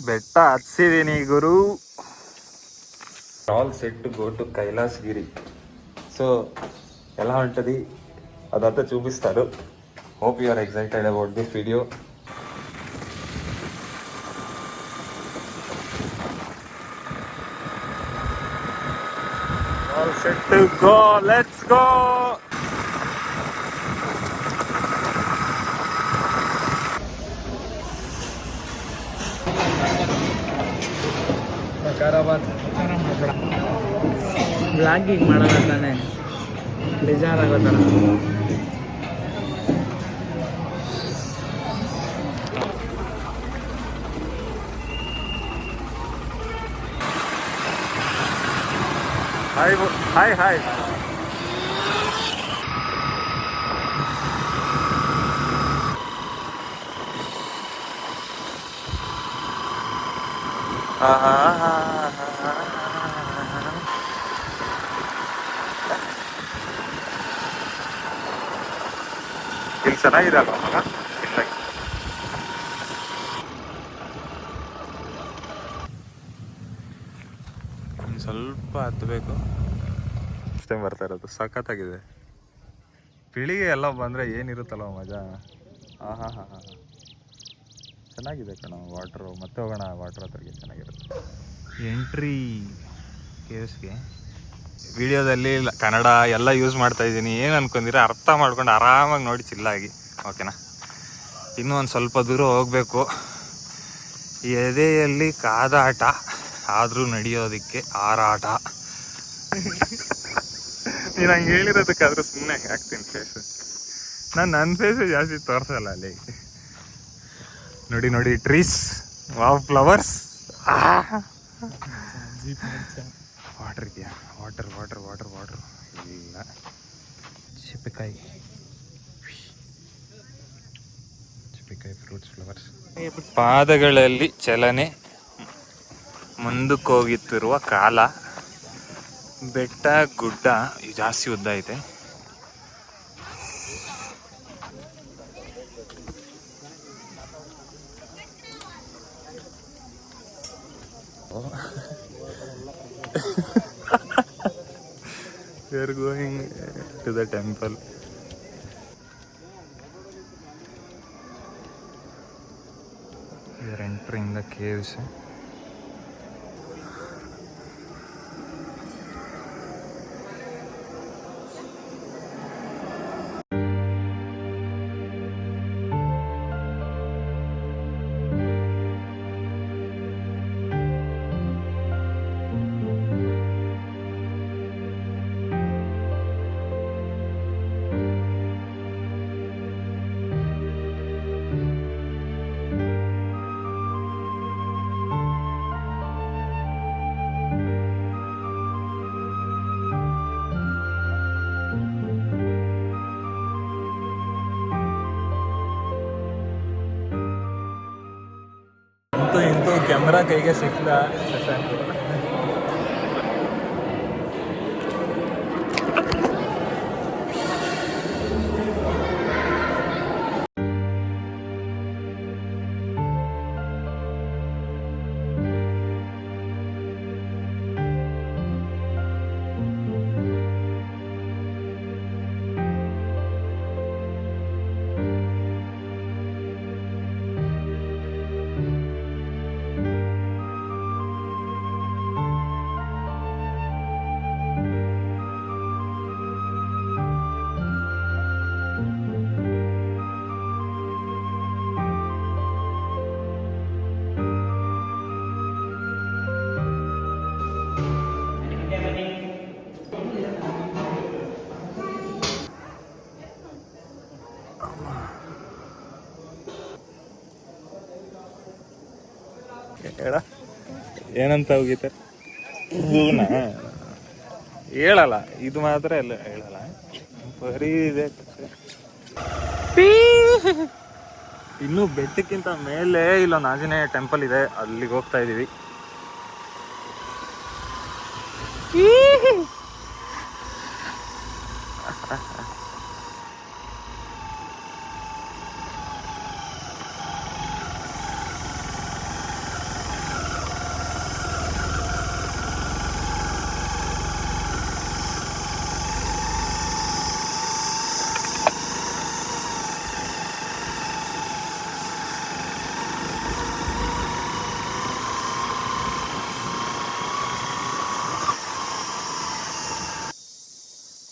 ಬೆಟ್ಟ ಹತ್ಸಿದೀನಿ ಗುರು. All set to go to Kailasagiri. So ఎలా ఉంటుంది అదంతా చూపిస్తారు. Hope you are excited about this video. All set to go, let's go. Blogging ಮಾಡೋದಂತಾನೆ ಬೇಜಾರಾಗೋ ಥರ. Hi hi hi. ಇಲ್ಲಿ ಚೆನ್ನಾಗಿದೆ ಅಲ್ವಾ ಮಗ? ಸ್ವಲ್ಪ ಹತ್ತಬೇಕು ಅಷ್ಟೇ. ಬರ್ತಾ ಇರೋದು ಸಖತ್ತಾಗಿದೆ. ಪಿಳಿಗೆ ಎಲ್ಲ ಬಂದರೆ ಏನಿರುತ್ತಲ್ಲ ಮಜಾ. ಹಾಂ ಹಾಂ ಹಾಂ ಹಾಂ ಚೆನ್ನಾಗಿದೆ ಕಣ ವಾಟ್ರು. ಮತ್ತೆ ಹೋಗೋಣ ವಾಟ್ರ್ ಹತ್ರಗೆ, ಚೆನ್ನಾಗಿರುತ್ತೆ. ಎಂಟ್ರಿ ಕೇವ್ಸ್ಗೆ ವಿಡಿಯೋದಲ್ಲಿ ಕನ್ನಡ ಎಲ್ಲ ಯೂಸ್ ಮಾಡ್ತಾ ಇದ್ದೀನಿ. ಏನು ಅನ್ಕೊಂಡಿದ್ರೆ ಅರ್ಥ ಮಾಡ್ಕೊಂಡು ಆರಾಮಾಗಿ ನೋಡಿ ಚಿಲ್ಲಾಗಿ, ಓಕೆನಾ? ಇನ್ನೂ ಒಂದು ಸ್ವಲ್ಪ ದೂರ ಹೋಗಬೇಕು. ಎದೆಯಲ್ಲಿ ಕಾದಾಟ ಆದರೂ ನಡೆಯೋದಕ್ಕೆ ಆರಾಟ. ನೀನು ಹಂಗೆ ಹೇಳಿರೋದಕ್ಕಾದ್ರೂ ಸುಮ್ಮನೆ ಹಾಕ್ತೀನಿ ಫೇಸು. ನನ್ನ ಫೇಸು ಜಾಸ್ತಿ ತೋರಿಸಲ್ಲ ಅಲ್ಲಿ. ನೋಡಿ ನೋಡಿ, ಟ್ರೀಸ್, ವಾವ್, ಫ್ಲವರ್ಸ್. ವಾಟರ್ ಇದೆಯಾ? ವಾಟರ್ ವಾಟರ್ ವಾಟರ್ ವಾಟರ್ ಇಲ್ಲ. ಚಿಪ್ಪಕಾಯಿ ಚಿಪ್ಪಕಾಯಿ, ಫ್ರೂಟ್ಸ್, ಫ್ಲವರ್ಸ್. ಪಾದಗಳಲ್ಲಿ ಚಲನೆ, ಮುಂದಕ್ಕೆ ಹೋಗುತ್ತಿರುವ ಕಾಲ. ಬೆಟ್ಟ ಗುಡ್ಡ ಜಾಸ್ತಿ ಉದ್ದ ಐತೆ. We are going to the temple. We are entering the caves. ಇಂತೂ ಕ್ಯಾಮ್ರಾ ಕೈಗೆ ಸಿಕ್ಕಿದ ಶಶಾಂಕ್. ಹೇಳ ಏನಂತ ಹೋಗಿತಾರೆ ಹೂನ ಹೇಳಲ್ಲ, ಇದು ಮಾತ್ರ ಎಲ್ಲ ಹೇಳಲ್ಲ, ಬರೀ ಇದೆ. ಇನ್ನು ಬೆಟ್ಟಕ್ಕಿಂತ ಮೇಲೆ ಇಲ್ಲೊಂದು ಆಂಜನೇಯ ಟೆಂಪಲ್ ಇದೆ, ಅಲ್ಲಿಗೆ ಹೋಗ್ತಾ ಇದೀವಿ.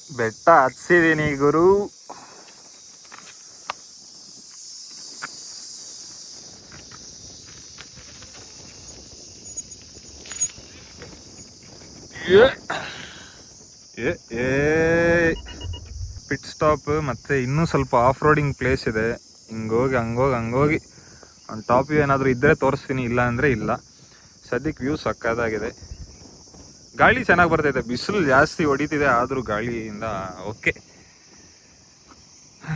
ಬೆಟ್ಟ ಹತ್ಸಿದೀನಿ ಗುರು. ಪಿಟ್ ಸ್ಟಾಪ್ ಮತ್ತೆ ಇನ್ನೂ ಸ್ವಲ್ಪ ಆಫ್ ರೋಡಿಂಗ್ ಪ್ಲೇಸ್ ಇದೆ. ಹಂಗೋಗಿ ಆನ್ ಟಾಪ್ ವ್ಯೂ ಏನಾದರೂ ಇದ್ದರೆ ತೋರಿಸ್ತೀನಿ, ಇಲ್ಲ ಅಂದರೆ ಇಲ್ಲ. ಸದ್ಯಕ್ಕೆ ವ್ಯೂ ಸಕ್ಕತ್ತಾಗಿದೆ. ಗಾಳಿ ಚೆನ್ನಾಗಿ ಬರ್ತೈತೆ, ಬಿಸಿಲು ಜಾಸ್ತಿ ಹೊಡಿತಿದೆ ಆದರೂ ಗಾಳಿಯಿಂದ ಓಕೆ.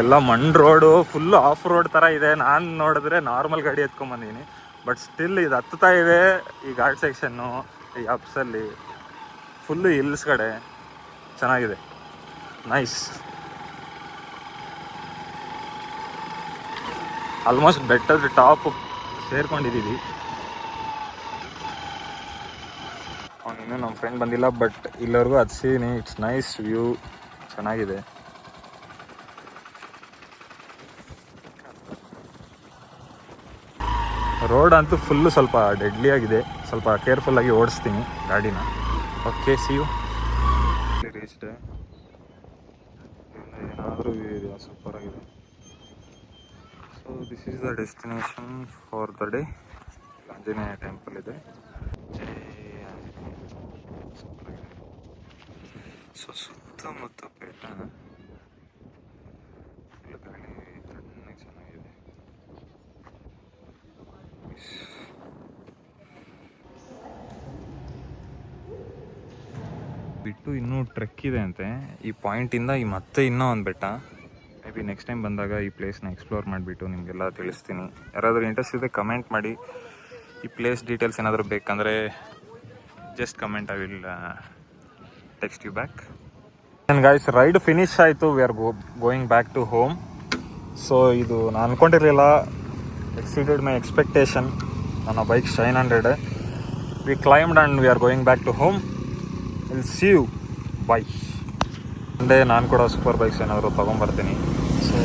ಎಲ್ಲ ಮಣ್ಣು ರೋಡು, ಫುಲ್ಲು ಆಫ್ ರೋಡ್ ಥರ ಇದೆ. ನಾನು ನೋಡಿದ್ರೆ ನಾರ್ಮಲ್ ಗಾಡಿ ಎತ್ಕೊಂಬಂದಿದ್ದೀನಿ, ಬಟ್ ಸ್ಟಿಲ್ ಇದು ಹತ್ತುತ್ತಾ ಇದೆ. ಈ ಘಾಟ್ ಸೆಕ್ಷನ್ನು, ಈ ಅಪ್ಸಲ್ಲಿ ಫುಲ್ಲು ಹಿಲ್ಸ್ ಕಡೆ ಚೆನ್ನಾಗಿದೆ. ನೈಸ್. ಆಲ್ಮೋಸ್ಟ್ ಬೆಟ್ಟದ ಟಾಪ್ ಸೇರ್ಕೊಂಡಿದ್ದೀವಿ. ಅವನಿನ್ನೂ ನಮ್ಮ ಫ್ರೆಂಡ್ ಬಂದಿಲ್ಲ, ಬಟ್ ಇಲ್ಲಿವರೆಗೂ ಹತ್ಸಿದ್ದೀನಿ. ಇಟ್ಸ್ ನೈಸ್ ವ್ಯೂ, ಚೆನ್ನಾಗಿದೆ. ರೋಡ್ ಅಂತೂ ಫುಲ್ಲು ಸ್ವಲ್ಪ ಡೆಡ್ಲಿ ಆಗಿದೆ, ಸ್ವಲ್ಪ ಕೇರ್ಫುಲ್ಲಾಗಿ ಓಡಿಸ್ತೀನಿ ಗಾಡಿನ. Okay, see you. ರೀಚ್ಡ್. ಏನಾದರೂ ಇದೆಯಾ, ಸೂಪರ್ ಆಗಿದೆ. So this is the destination for the day. Anjaneya temple ಇದೆ. ಜೈ ಆಂಜನೇಯ. ಸೂಪರ್ ಆಗಿದೆ. ಸೊ ಸುತ್ತಮುತ್ತ ಬೆಟ್ಟ, ಗಾಳಿ ತಣ್ಣಗೆ ಚೆನ್ನಾಗಿದೆ. ಬಿಟ್ಟು ಇನ್ನೂ ಟ್ರೆಕ್ ಇದೆ ಅಂತೆ ಈ ಪಾಯಿಂಟಿಂದ. ಈ ಮತ್ತೆ ಇನ್ನೂ ಒಂದು ಬೆಟ್ಟ. ಮೇ ಬಿ ನೆಕ್ಸ್ಟ್ ಟೈಮ್ ಬಂದಾಗ ಈ ಪ್ಲೇಸ್ನ ಎಕ್ಸ್ಪ್ಲೋರ್ ಮಾಡಿಬಿಟ್ಟು ನಿಮಗೆಲ್ಲ ತಿಳಿಸ್ತೀನಿ. ಯಾರಾದರೂ ಇಂಟ್ರೆಸ್ಟ್ ಇದೆ ಕಮೆಂಟ್ ಮಾಡಿ. ಈ ಪ್ಲೇಸ್ ಡೀಟೇಲ್ಸ್ ಏನಾದರೂ ಬೇಕಂದರೆ just comment, I will text you back. And guys, ride finish ಆಯಿತು. We are going back to home. So ಇದು ನಾನು ಅಂದ್ಕೊಂಡಿರಲಿಲ್ಲ, ಎಕ್ಸೀಡೆಡ್ ಮೈ ಎಕ್ಸ್ಪೆಕ್ಟೇಷನ್. ನನ್ನ bike Shine 100. We climbed and we are going back to home. Will see you. Bye. ಮುಂದೆ ನಾನು ಕೂಡ super bikes ಏನಾದರೂ ತೊಗೊಂಬರ್ತೀನಿ. So